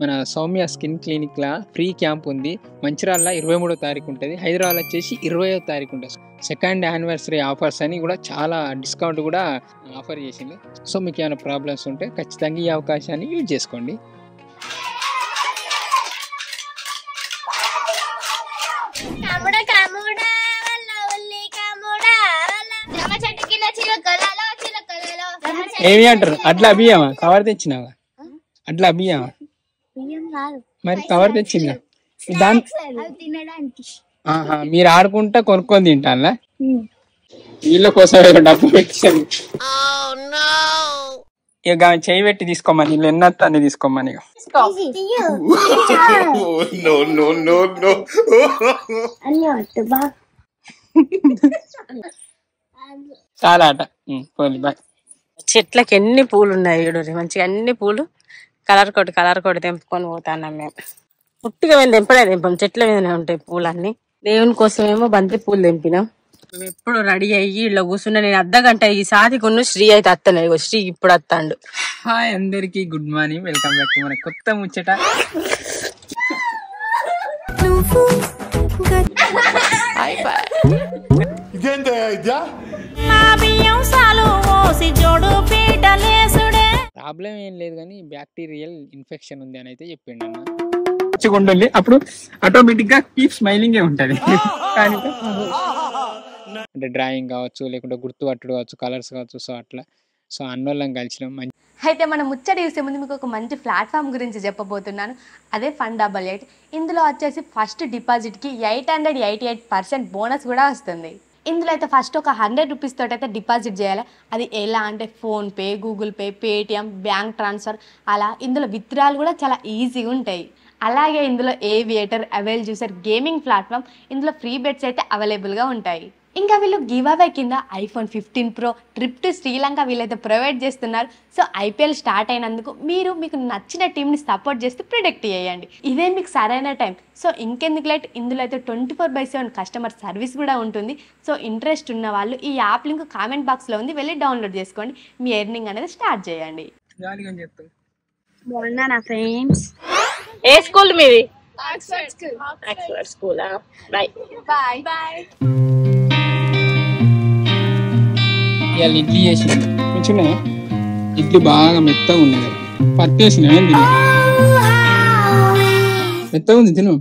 మన Soumya skin clinic లా free camp ఉంది. మంచిర్యాల 23వ తారీఖు ఉంటుంది, హైదరాబాద్ వచ్చేసి 20వ తారీఖు ఉంటుంది. సెకండ్ యానివర్సరీ ఆఫర్స్ అని కూడా చాలా డిస్కౌంట్ కూడా ఆఫర్ చేసింది. సో మీకు ఏమైనా ప్రాబ్లమ్స్ ఉంటే ఖచ్చితంగా ఈ అవకాశాన్ని యూజ్ చేసుకోండి. ఏమి అంటారు? అట్లా అభియమా? కవర్ తెచ్చినావా? అట్లా అభియమా? మరి కవర్ తెచ్చిందా? దాని మీరు ఆడుకుంటా కొనుక్కొని తింటానా? వీళ్ళ కోసం డబ్బు పెట్టాను. ఇక చెయ్యి పెట్టి తీసుకోమని, వీళ్ళు ఎన్నత్తాన్ని తీసుకోమని. చాలా ఆట. బాయ్. చెట్లకి ఎన్ని పూలు ఉన్నాయి చూడు, మంచిగా అన్ని పూలు కలర్ కోటి తెంపుకొని పోతాన్నాం మేము. పుట్టిగా మేము తెంపం, చెట్ల మీదనే ఉంటాయి పూలన్నీ. దేవుని కోసమేమో బంతి పూలు తెంపినాం. మేము ఎప్పుడు రెడీ అయ్యి ఇలా కూర్చున్నా. నేను అర్ధగంట ఈ సాది కొను శ్రీ అయితే అత్తలేదు. శ్రీ ఇప్పుడు వస్తాడు. హాయ్ అందరికి, good morning, welcome back to మన కొత్త ముచ్చట. ప్రాబ్లం ఏం లేదు కానీ బ్యాక్టీరియల్ ఇన్ఫెక్షన్ ఉంది అని అయితే చెప్పిండు అన్న. ఉంటుంది అప్పుడు ఆటోమేటిక్ గా కీప్ స్మైలింగ్ ఉంటది. కానీ అంటే డ్రాయింగ్ కావచ్చు, లేకుంటే గుర్తుపట్టుడు కావచ్చు, కలర్స్ కావచ్చు. సో అట్లా సో అన్నోళ్ళం కలిసినాం. అయితే మనం ముచ్చట చూసే ముందు మీకు ఒక మంచి ప్లాట్ఫామ్ గురించి చెప్పబోతున్నాను. అదే Fund88. ఇందులో వచ్చేసి ఫస్ట్ డిపాజిట్కి 888% బోనస్ కూడా వస్తుంది. ఇందులో అయితే ఫస్ట్ ఒక 100 రూపీస్ తోటి అయితే డిపాజిట్ చేయాలి. అది ఎలా అంటే PhonePe, Google pay, Paytm, bank transfer, అలా ఇందులో విత్డ్రాలు కూడా చాలా ఈజీగా ఉంటాయి. అలాగే ఇందులో aviator, avail juicer, gaming platform, ఇందులో ఫ్రీ బెట్స్ అయితే అవైలబుల్గా ఉంటాయి. ఇంకా వీళ్ళు గివ్ అవే కింద iPhone 15 Pro trip to Sri Lanka వీళ్ళైతే ప్రొవైడ్ చేస్తున్నారు. సో IPL స్టార్ట్ అయినందుకు మీకు నచ్చిన టీంని సపోర్ట్ చేస్తూ ప్రిడిక్ట్ చేయండి. ఇదే మీకు సరైన టైం. సో ఇంకెందుకు లేట్, ఇందులో అయితే 24/7 కస్టమర్ సర్వీస్ కూడా ఉంటుంది. సో ఇంట్రెస్ట్ ఉన్న వాళ్ళు ఈ యాప్ లింక్ కామెంట్ బాక్స్లో ఉంది, వెళ్ళి డౌన్లోడ్ చేసుకోండి. మీ ఎర్నింగ్ అనేది స్టార్ట్ చేయండి. బాగున్నా ఫ్రెండ్స్. ఏ స్కూల్ మీది? Oxford school. Bye bye bye. ఇవాళ ఇడ్లీ చేసిన మంచిగా, ఇడ్లీ బాగా మెత్తగా ఉంది కదా. పత్తేసిన మెత్తగా ఉంది, తిను.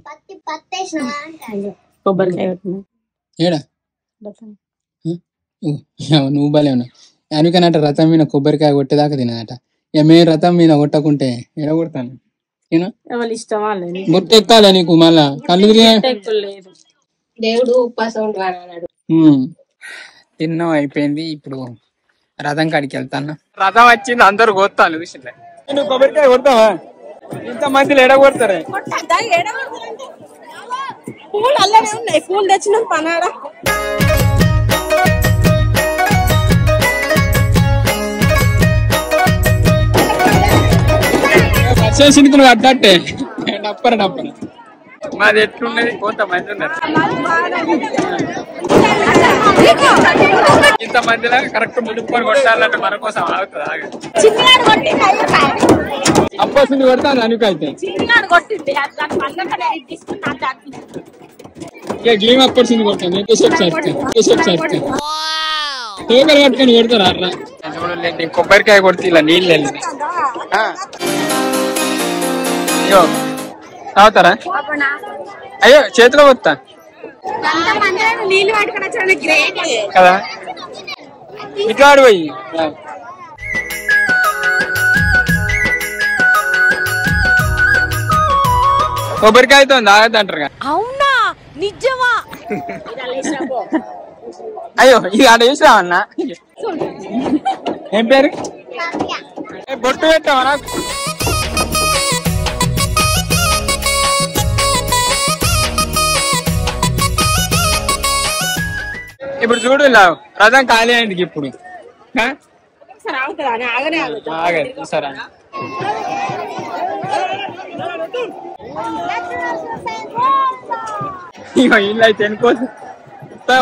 ఏడా నువ్వు బాలే ఉన్నావు. అనుకనట రథం మీద కొబ్బరికాయ కొట్టేదాకా తినదట. మేము రథం మీద కొట్టకుంటే ఎడ కొడతాను నేను. గుర్తెక్కాలి నీకు, మళ్ళా కళ్ళు దేవుడు ఉపాసం అన్నాడు. తిన్నాం, అయిపోయింది. ఇప్పుడు రథం కాడికి వెళ్తాను. రథం వచ్చింది, అందరు కొత్తాను విషయంలో. నువ్వు కొబ్బరికాయ కొడతావా? ఇంతమంది ఎడ కొడతారా? పూలు అల్లనే ఉన్నాయి, పూలు తెచ్చిన పనాడా. వచ్చేసింది నువ్వు అడ్డట్టే డప్పర మాది ఎట్లున్నది. కొంతమంది ఉన్నారు, ఇంతమందిలో కరెక్ట్ ముడుపుకొని కొట్టాలంటే మన కోసం ఆగుతుంది. అప్పసింది కొడతాను అనుకైతే గేమ్ అప్పసింది కొడతాను. తోకలు పట్టుకొని కొడతారు. అర్రా చూడండి, కొబ్బరికాయ కొడితే ఇలా నీళ్ళు వెళ్ళింది. అయ్యో తాగుతారా? అయ్యో చేతిలో కొత్తా కదా, ఇట్లా ఆడిపోయి. కొబ్బరికాయతో తాగద్దంటారు. అవునా? నిజమా? అయ్యో ఇది ఆడ వేసి రావన్నా. ఏం పేరు? బొట్టు పెట్టావా నాకు? ఇప్పుడు చూడు, రథం ఖాళీ అయింది. ఇప్పుడు సరే ఇగో వీళ్ళు అయితే ఎన్నుకోసం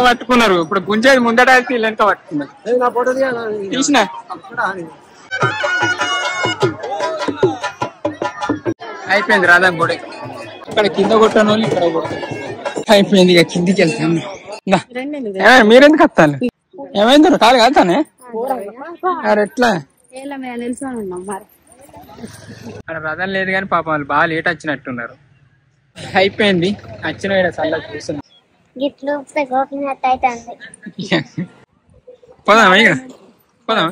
పట్టుకున్నారు. ఇప్పుడు గుంజేది ముందట వీళ్ళు ఎంత పట్టుకున్నారు. తీసిన అయిపోయింది రాధం గుడి. ఇక్కడ కింద కొట్టాను వాళ్ళు ఇక్కడ కొట్టాను. అయిపోయింది, ఇక కిందికి వెళ్తాను. మీరెందుకు వస్తాను? ఏమైందో కాదు కాతానే అరే ఎట్లా అక్కడ రథం లేదు కానీ పాపం వాళ్ళు బాగా లేట్ వచ్చినట్టున్నారు. అయిపోయింది వచ్చిన చల్ల చూస్తుంది. పోదామా ఇక పోదామా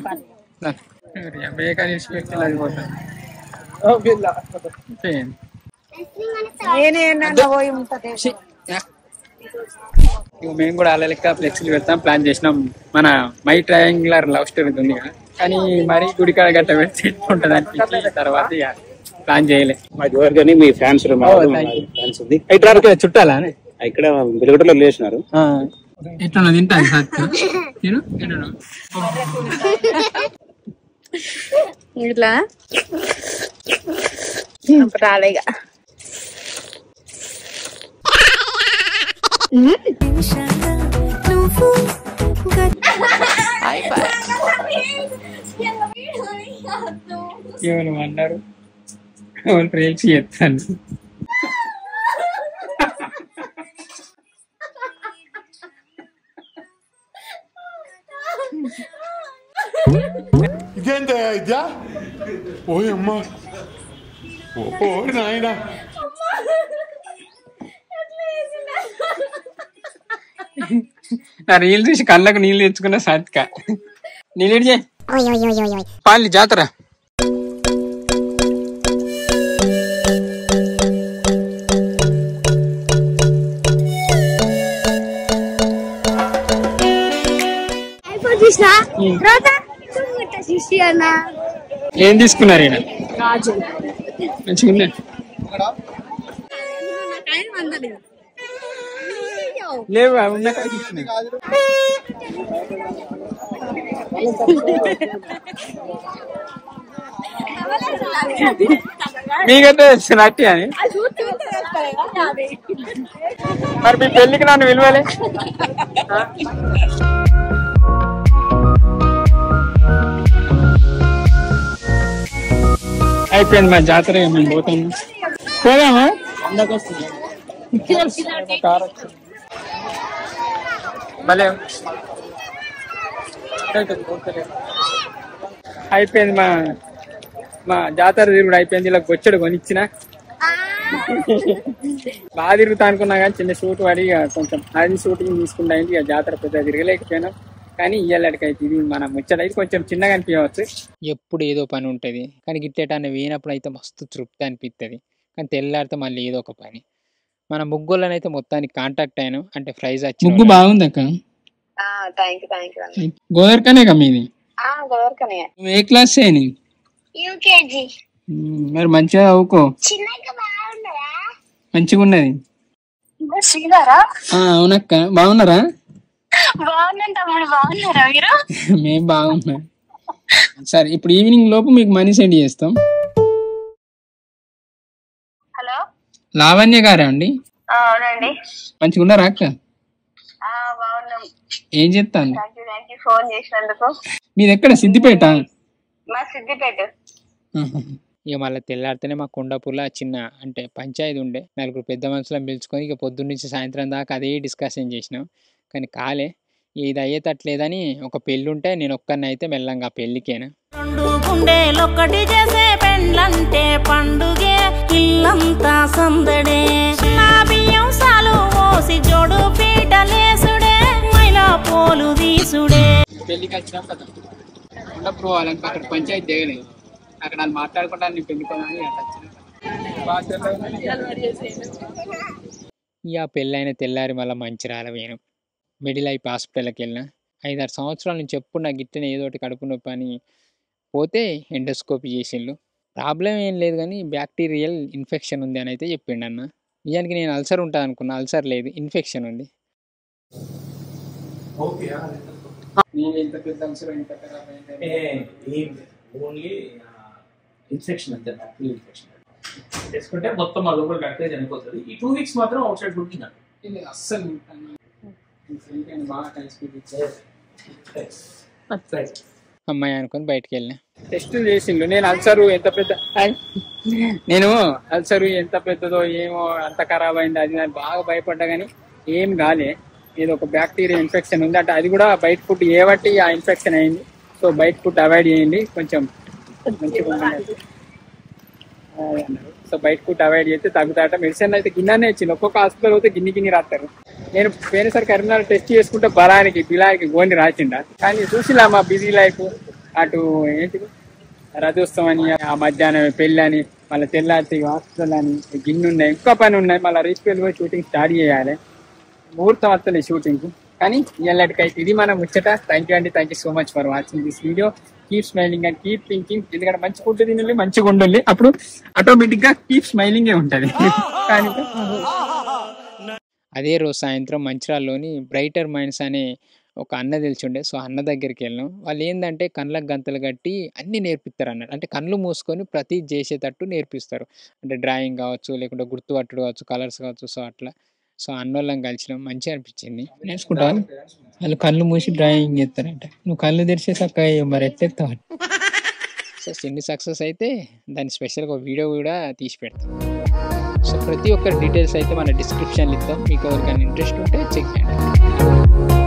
బేకా తీసుకెళ్ళి అది పోతాను. మేము కూడా అలా లెక్క ఫ్లెక్సీలు పెడతాం ప్లాన్ చేసినాం. మన మై ట్రయాంగులర్ లవ్ స్టోరీ ఉంది కదా, కానీ మరీ గుడికాడ గట్ట పెడితే ఉంటది అనిపించి తర్వాత ఇక ప్లాన్ చేయలే. మీ ఫ్యాన్స్ చుట్టాలా ఇక్కడ వెలుగుటలో లేచినారు. ఎట్లా తింటాను ఇట్లా రాలేగా. ఎవరు అన్నారు ఎవరు ప్రేక్ష చెప్తాను. ఇదేంటా ఇద్యా? ఓయ్ అమ్మా, ఓ నాయన. నా నీళ్ళు చూసి కళ్ళకు నీళ్ళు తెచ్చుకున్న సాత్క నీళ్ళు చేయి పాలి జాతర. ఏం తీసుకున్నారు ఈయన? మంచిగా లేవు ఉన్న మీకైతే నట్టి అని మరి మీ పెళ్ళికి నన్ను విలువలే. అయిపోయింది మా జాతర, మేము పోతాము. పోదామా? భలే అయిపోయింది మా జాతర తిరుగుడు అయిపోయింది. ఇలా బొచ్చడు కొనిచ్చిన బాగా తిరుగుతా అనుకున్నా కానీ చిన్న షూట్ పడి కొంచెం అది షూటింగ్ తీసుకుంటా. ఇక జాతర పెద్ద తిరగలేకపోయినా కానీ ఇయ్యాలడికైతే ఇది మన ముచ్చటైతే కొంచెం చిన్నగా అనిపించవచ్చు. ఎప్పుడు ఏదో పని ఉంటుంది కానీ గిట్టేటాన్ని వేయినప్పుడు అయితే మస్తు తృప్తి అనిపిస్తుంది. కానీ తెల్లారితే మళ్ళీ ఏదో ఒక పని. మన ముగ్గులను అయితే మొత్తానికి కాంటాక్ట్ అయ్యాను, అంటే ప్రైజ్ వచ్చి ముగ్గు బాగుంది అక్క. గోదర్కనే కా మీది? ఏ క్లాస్ చేయని? మరి మంచిగా చదువుకో, మంచిగా ఉన్నది. అవునక్క. బాగున్నారా? మేము బాగున్నాం. సరే ఇప్పుడు ఈవినింగ్ లోపు మీకు మనీ సెండ్ చేస్తాం. హలో, లావణ్య గారా అండి? అవునండి. మంచిగా ఉన్నారా అక్క? ఏం చెప్తాను? ఫోన్ చేసినందుకు. మీది ఎక్కడ? సిద్దిపేట? మా సిద్దిపేట. ఇక మళ్ళీ తెల్లారితేనే మా కొండాపూర్లో చిన్న అంటే పంచాయతీ ఉండే, నలుగురు పెద్ద మనుషులను పిలుచుకొని ఇక పొద్దున్న నుంచి సాయంత్రం దాకా అదే డిస్కషన్ చేసినాం. కానీ కాలే, ఇది అయ్యేటట్లేదని ఒక పెళ్ళి ఉంటే నేను ఒక్కరిని అయితే మెల్లంగా పెళ్ళికేనా. రెండు గుండెలొక్కటి చేసే పెండ్లంటే పండుగే, ఇల్లంతా సందడే. నా బియ్యం సాలు పోసి జోడు పీటలేసుడే, మైలా పోలు తీసుడే. పెళ్ళికి వచ్చినాం కదా, కొండాపూర్ పోవాలని అక్కడ పంచాయతీ దిగలేదు. అక్కడ వాళ్ళు మాట్లాడుకుంటాను నేను పెళ్ళికోవాలని ఇక పెళ్ళైన తెల్లారి మళ్ళీ మంచిర్యాల పోయాను. మిడిల్ లైఫ్ హాస్పిటల్కి వెళ్ళిన. 5-6 సంవత్సరాల నుంచి ఎప్పుడు నాకు గిట్టనే ఏదో ఒకటి కడుపు నొప్పి అని పోతే ఎండోస్కోపీ చేసిండు. ప్రాబ్లం ఏం లేదు కానీ బ్యాక్టీరియల్ ఇన్ఫెక్షన్ ఉంది అని అయితే చెప్పిండు అన్న. నిజానికి నేను అల్సర్ ఉంటుంది అనుకున్నా, అల్సర్ లేదు, ఇన్ఫెక్షన్ ఉంది. ఓన్లీ ఇన్ఫెక్షన్ అంతే, బ్యాక్టీరియల్ ఇన్ఫెక్షన్ చేసుకుంటే మొత్తం ఆ లోపల బ్యాక్టీరియా చనిపోతుంది. ఈ 2 weeks మాత్రం అవుట్ సైడ్ ఫుడ్ తిన్నాను. అస్సలు బాగా కలిసి అమ్మాయి అనుకొని బయటకు వెళ్ళినా. టెస్టులు చేసిండు. నేను అల్సరు ఎంత పెద్ద నేను అల్సరు ఎంత పెద్దదో ఏమో అంత ఖరాబ్ అయింది అది నాకు బాగా భయపడ్డా కానీ ఏం కాలే. ఏదో ఒక బ్యాక్టీరియా ఇన్ఫెక్షన్ ఉంది అంటే అది కూడా బయట ఫుడ్ ఏబట్టి ఆ ఇన్ఫెక్షన్ అయింది. సో బయట ఫుడ్ అవాయిడ్ చేయండి, కొంచెం మంచిగా అన్నారు. సో బయట ఫుడ్ అవాయిడ్ చేస్తే తగ్గుతాట. మెడిసిన్ అయితే గిన్నెనే ఇచ్చింది. ఒక్కొక్క హాస్పిటల్ పోతే గిన్ని రాస్తారు. నేను పోయినసారి కరీంనగర్ టెస్ట్ చేసుకుంటే బిలాకి గోని రాసిండ. కానీ చూసిలా మా బిజీ లైఫ్ అటు ఏంటిది రథోత్సవం అని, ఆ మధ్యాహ్నం పెళ్ళి అని, మళ్ళీ తెల్లారి హాస్పిటల్ అని గిన్నె ఉన్నాయి, ఇంకా పని ఉన్నాయి. మళ్ళీ రీచ్ పెళ్ళి పోయి షూటింగ్ స్టార్ట్ చేయాలి. ముహూర్తం వస్తలేదు షూటింగ్. కానీ ఇలాంటికైతే ఇది మనం ముచ్చట. థ్యాంక్ యూ అండి. Thank you so much for watching this video. Keep smiling and keep thinking. ఎందుకంటే మంచి ఫుడ్ తినండి, మంచిగా ఉండండి, అప్పుడు ఆటోమేటిక్ గా కీప్ స్మైలింగే ఉంటుంది. కానీ అదే రోజు సాయంత్రం మంచిర్యాలలోని బ్రైటర్ మైండ్స్ అనే ఒక అన్న తెలిసిండే. సో అన్న దగ్గరికి వెళ్ళాం. వాళ్ళు ఏంటంటే కళ్ళకు గంతలు కట్టి అన్నీ నేర్పిస్తారు అన్నట్టు. అంటే కళ్ళు మూసుకొని ప్రతి చేసేటట్టు నేర్పిస్తారు. అంటే డ్రాయింగ్ కావచ్చు, లేకుంటే గుర్తుపట్టుడు కావచ్చు, కలర్స్ కావచ్చు. సో అట్లా సో అన్నోళ్ళం కలిసినాం, మంచిగా అనిపించింది. నేర్చుకుంటా వాళ్ళు కళ్ళు మూసి డ్రాయింగ్ చేస్తారంట. నువ్వు కళ్ళు తెరిచేసాక మరి ఎత్తెత్తావు. సో చిన్ని సక్సెస్ అయితే దాని స్పెషల్గా వీడియో కూడా తీసి పెడతాం. సో ప్రతి ఒక్క డీటెయిల్స్ అయితే మన డిస్క్రిప్షన్లో ఇస్తాం. మీకు ఎవరికైనా ఇంట్రెస్ట్ ఉంటే చెక్ చేయండి.